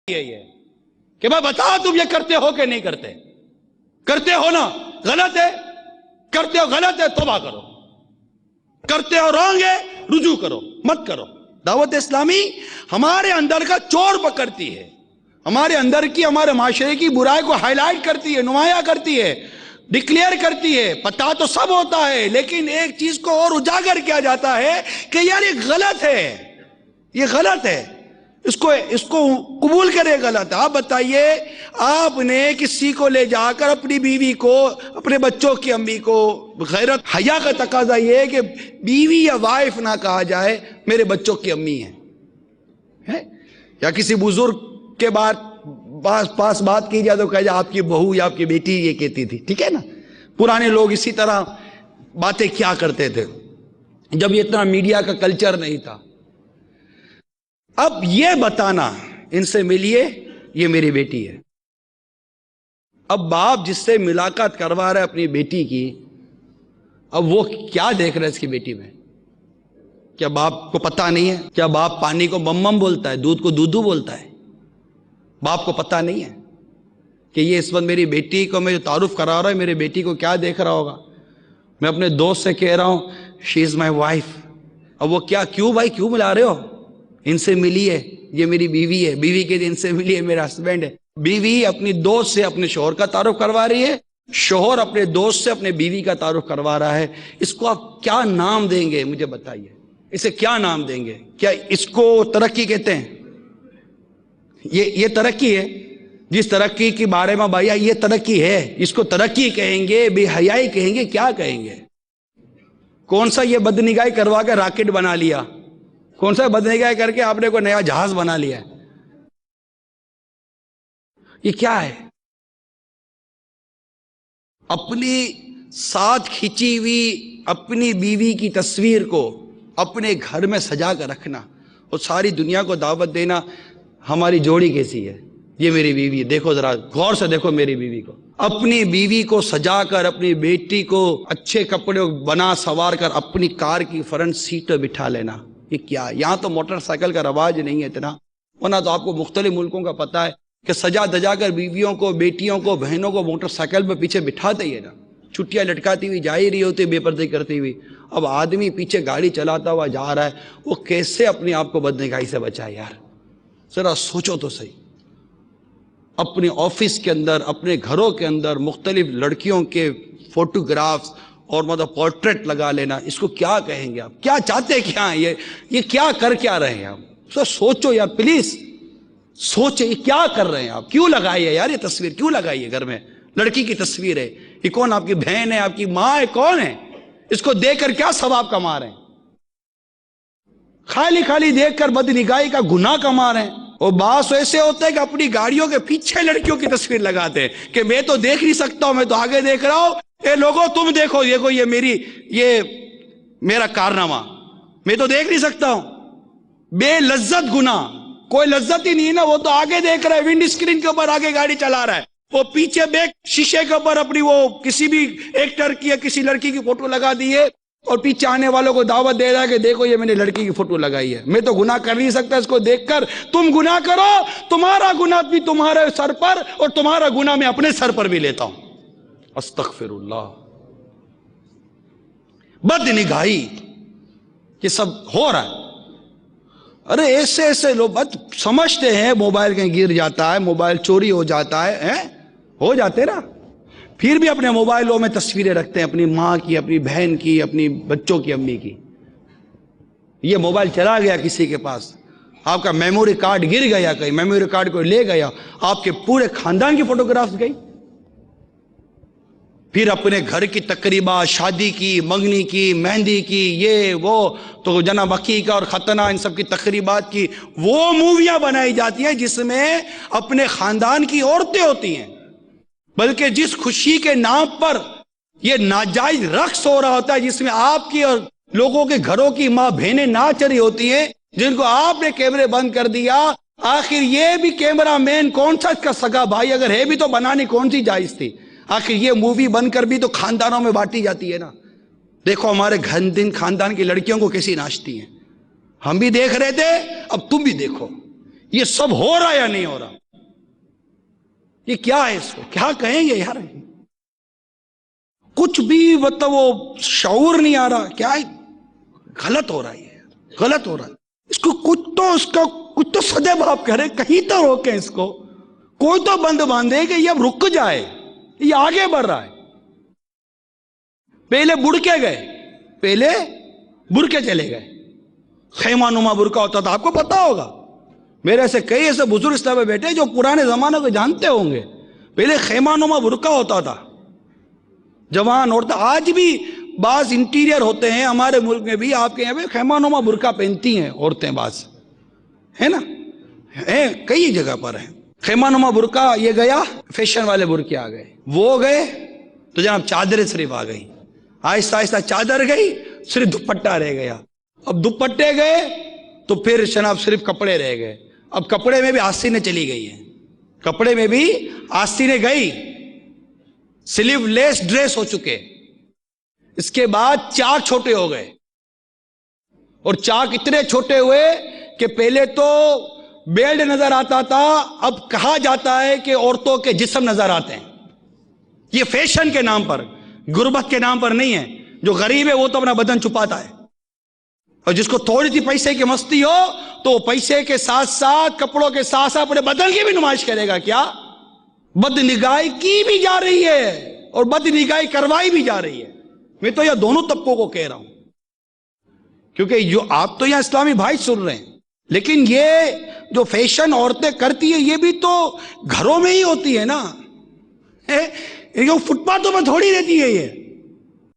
یہ کہ میں بتا تم یہ کرتے ہو کہ نہیں کرتے؟ کرتے ہو نا، غلط ہے، کرتے ہو غلط ہے، توبہ کرو، کرتے ہو رونگ ہے، رجوع کرو، مت کرو۔ دعوت اسلامی ہمارے اندر کا چور پکڑتی ہے، ہمارے اندر کی، ہمارے معاشرے کی برائی کو ہائی لائٹ کرتی ہے، نمایاں کرتی ہے، ڈکلیئر کرتی ہے۔ پتا تو سب ہوتا ہے، لیکن ایک چیز کو اور اجاگر کیا جاتا ہے کہ یار یہ غلط ہے، یہ غلط ہے، اس کو قبول کرے غلط ہے۔ آپ بتائیے، آپ نے کسی کو لے جا کر اپنی بیوی کو، اپنے بچوں کی امی کو، غیرت حیا کا تقاضا یہ ہے کہ بیوی یا وائف نہ کہا جائے، میرے بچوں کی امی ہے، یا کسی بزرگ کے پاس بات کی جائے تو کہا جائے آپ کی بہو یا آپ کی بیٹی یہ کہتی تھی، ٹھیک ہے نا۔ پرانے لوگ اسی طرح باتیں کیا کرتے تھے جب یہ اتنا میڈیا کا کلچر نہیں تھا۔ اب یہ بتانا، ان سے ملیے، یہ میری بیٹی ہے۔ اب باپ جس سے ملاقات کروا رہا ہے اپنی بیٹی کی، اب وہ کیا دیکھ رہا ہے اس کی بیٹی میں؟ کیا باپ کو پتہ نہیں ہے؟ کیا باپ پانی کو بم بم بولتا ہے، دودھ کو دودھو بولتا ہے؟ باپ کو پتہ نہیں ہے کہ یہ اس وقت میری بیٹی کو میں جو تعارف کرا رہا ہے، میری بیٹی کو کیا دیکھ رہا ہوگا؟ میں اپنے دوست سے کہہ رہا ہوں شی از مائی وائف۔ اب وہ کیوں بھائی کیوں ملا رہے ہو؟ ان سے ملی ہے، یہ میری بیوی ہے۔ بیوی کے دن سے ملی ہے، میرا ہسبینڈ ہے۔ بیوی اپنی دوست سے اپنے شوہر کا تعارف کروا رہی ہے، شوہر اپنے دوست سے اپنے بیوی کا تعارف کروا رہا ہے۔ اس کو آپ کیا نام دیں گے؟ مجھے بتائیے، اسے کیا نام دیں گے؟ کیا اس کو ترقی کہتے ہیں؟ یہ ترقی ہے؟ جس ترقی کے بارے میں بھائی یہ ترقی ہے، اس کو ترقی کہیں گے، بے حیائی کہیں گے، کیا کہیں گے؟ کون سا یہ بدنگاہی کروا کے راکٹ بنا لیا؟ کون سا بدنگاہی کر کے آپ نے کوئی نیا جہاز بنا لیا ہے؟ یہ کیا ہے؟ اپنی ساتھ کھینچی ہوئی اپنی بیوی کی تصویر کو اپنے گھر میں سجا کر رکھنا اور ساری دنیا کو دعوت دینا، ہماری جوڑی کیسی ہے؟ یہ میری بیوی ہے، دیکھو ذرا غور سے دیکھو میری بیوی کو۔ اپنی بیوی کو سجا کر، اپنی بیٹی کو اچھے کپڑے بنا سوار کر اپنی کار کی فرنٹ سیٹ پہ بٹھا لینا، یہ کیا ہے؟ یہاں تو موٹر سائیکل کا رواج نہیں ہے اتنا، ورنہ تو آپ کو مختلف ملکوں کا پتہ ہے کہ سجا دجا کر بیویوں کو، بیٹیوں کو، بہنوں کو موٹر سائیکل پہ پیچھے بٹھاتے ہی ہے نا، چھٹیاں لٹکاتی ہوئی جا ہی رہی ہوتی، بے پردگی کرتی ہوئی۔ اب آدمی پیچھے گاڑی چلاتا ہوا جا رہا ہے، وہ کیسے اپنے آپ کو بدنگاہی سے بچائے؟ یار ذرا سوچو تو صحیح۔ اپنے آفس کے اندر، اپنے گھروں کے اندر مختلف لڑکیوں کے فوٹوگرافز اور پورٹریٹ لگا لینا، اس کو کیا کہیں گے آپ؟ کیا چاہتے کیا ہیں؟ یہ کیا کر کیا رہے ہیں آپ؟ سوچو یار، پلیز سوچے، یہ کیا کر رہے ہیں آپ؟ کیوں لگائی ہے یار یہ تصویر؟ کیوں لگائی ہے گھر میں؟ لڑکی کی تصویر ہے، یہ کون؟ آپ کی بہن ہے، آپ کی ماں ہے، کون ہے؟ اس کو دیکھ کر کیا ثواب کما رہے ہیں؟ خالی دیکھ کر بدنگاہی کا گناہ کما رہے ہیں۔ اور بعض ایسے ہوتے ہیں کہ اپنی گاڑیوں کے پیچھے لڑکیوں کی تصویر لگاتے ہیں کہ میں تو دیکھ نہیں سکتا ہوں، میں تو آگے دیکھ رہا ہوں، اے لوگوں تم دیکھو، یہ میرا کارنامہ، میں تو دیکھ نہیں سکتا ہوں۔ بے لذت گناہ، کوئی لذت ہی نہیں ہے نا، وہ تو آگے دیکھ رہا ہے، ونڈ اسکرین کے اوپر آگے گاڑی چلا رہا ہے، وہ پیچھے بیک شیشے کے اوپر اپنی وہ کسی بھی ایکٹر کی یا کسی لڑکی کی فوٹو لگا دی ہے، اور پیچھے آنے والوں کو دعوت دے رہا ہے کہ دیکھو یہ میں نے لڑکی کی فوٹو لگائی ہے، میں تو گناہ کر نہیں سکتا اس کو دیکھ کر، تم گناہ کرو، تمہارا گناہ بھی تمہارے سر پر اور تمہارا گناہ میں اپنے سر پر بھی لیتا ہوں۔ استغفر اللہ۔ بد نگاہی، یہ سب ہو رہا ہے۔ ارے ایسے لوگ سمجھتے ہیں موبائل کہیں گر جاتا ہے، موبائل چوری ہو جاتا ہے، ہو جاتے نا، پھر بھی اپنے موبائلوں میں تصویریں رکھتے ہیں اپنی ماں کی، اپنی بہن کی، اپنی بچوں کی امی کی۔ یہ موبائل چلا گیا کسی کے پاس، آپ کا میموری کارڈ گر گیا، کہیں میموری کارڈ کو لے گیا، آپ کے پورے خاندان کی فوٹوگرافز گئی۔ پھر اپنے گھر کی تقریبات، شادی کی، منگنی کی، مہندی کی، یہ وہ تو جناب عقیقہ اور ختنہ، ان سب کی تقریبات کی وہ موویاں بنائی جاتی ہیں جس میں اپنے خاندان کی عورتیں ہوتی ہیں، بلکہ جس خوشی کے نام پر یہ ناجائز رقص ہو رہا ہوتا ہے، جس میں آپ کی اور لوگوں کے گھروں کی ماں بہنیں ناچ رہی ہوتی ہیں، جن کو آپ نے کیمرے بند کر دیا۔ آخر یہ بھی کیمرہ مین کون سا اس کا سگا بھائی؟ اگر ہے بھی تو بنانی کون سی جائز تھی؟ آخر یہ مووی بن کر بھی تو خاندانوں میں بانٹی جاتی ہے نا۔ دیکھو ہمارے خاندان کی لڑکیوں کو کیسی ناچتی ہیں، ہم بھی دیکھ رہے تھے، اب تم بھی دیکھو۔ یہ سب ہو رہا یا نہیں ہو رہا؟ یہ کیا ہے؟ اس کو کیا کہیں گے یار؟ کچھ بھی مطلب وہ شعور نہیں آ رہا. کیا ہے؟ غلط ہو رہا ہے، غلط ہو رہا ہے. اس کو کچھ تو سدے باپ کرے، کہیں تو روکیں اس کو. کوئی تو بند باندھے کہ یہ اب رک جائے، یہ آگے بڑھ رہا ہے. پہلے بڑھ کے چلے گئے. خیمہ نما برقع ہوتا تھا، آپ کو پتا ہوگا. میرے ایسے کئی ایسے بزرگ اسلام میں بیٹھے جو پرانے زمانے کو جانتے ہوں گے. پہلے خیمہ نما برقع ہوتا تھا. جوان عورتیں آج بھی بعض انٹیریئر ہوتے ہیں ہمارے ملک میں بھی، آپ کے یہاں پہ خیمہ نما برقع پہنتی ہیں عورتیں، بعض ہے نا، کئی جگہ پر ہیں خیمہ نما برقع. یہ گیا، فیشن والے برقعے آ گئے، وہ گئے تو جناب چادریں صرف آ گئی. آہستہ آہستہ چادر گئی، صرف دوپٹہ رہ گیا. اب دوپٹے گئے تو پھر جناب صرف کپڑے رہ گئے. اب کپڑے میں بھی آستینیں چلی گئی ہیں، کپڑے میں بھی آستینیں گئی، سلیو لیس ڈریس ہو چکے. اس کے بعد چاک چھوٹے ہو گئے، اور چاک اتنے چھوٹے ہوئے کہ پہلے تو بیلٹ نظر آتا تھا، اب کہا جاتا ہے کہ عورتوں کے جسم نظر آتے ہیں. یہ فیشن کے نام پر، غربت کے نام پر نہیں ہے. جو غریب ہے وہ تو اپنا بدن چھپاتا ہے، اور جس کو تھوڑی سی پیسے کی مستی ہو تو وہ پیسے کے ساتھ ساتھ، کپڑوں کے ساتھ ساتھ اپنے بدن کی بھی نمائش کرے گا. کیا بد نگاہی کی بھی جا رہی ہے اور بد نگاہی کروائی بھی جا رہی ہے. میں تو یہ دونوں طبقوں کو کہہ رہا ہوں، کیونکہ جو آپ تو یہاں اسلامی بھائی سن رہے ہیں، لیکن یہ جو فیشن عورتیں کرتی ہیں یہ بھی تو گھروں میں ہی ہوتی ہے نا. یہ فٹ پاتھوں پر تھوڑی رہتی ہے. یہ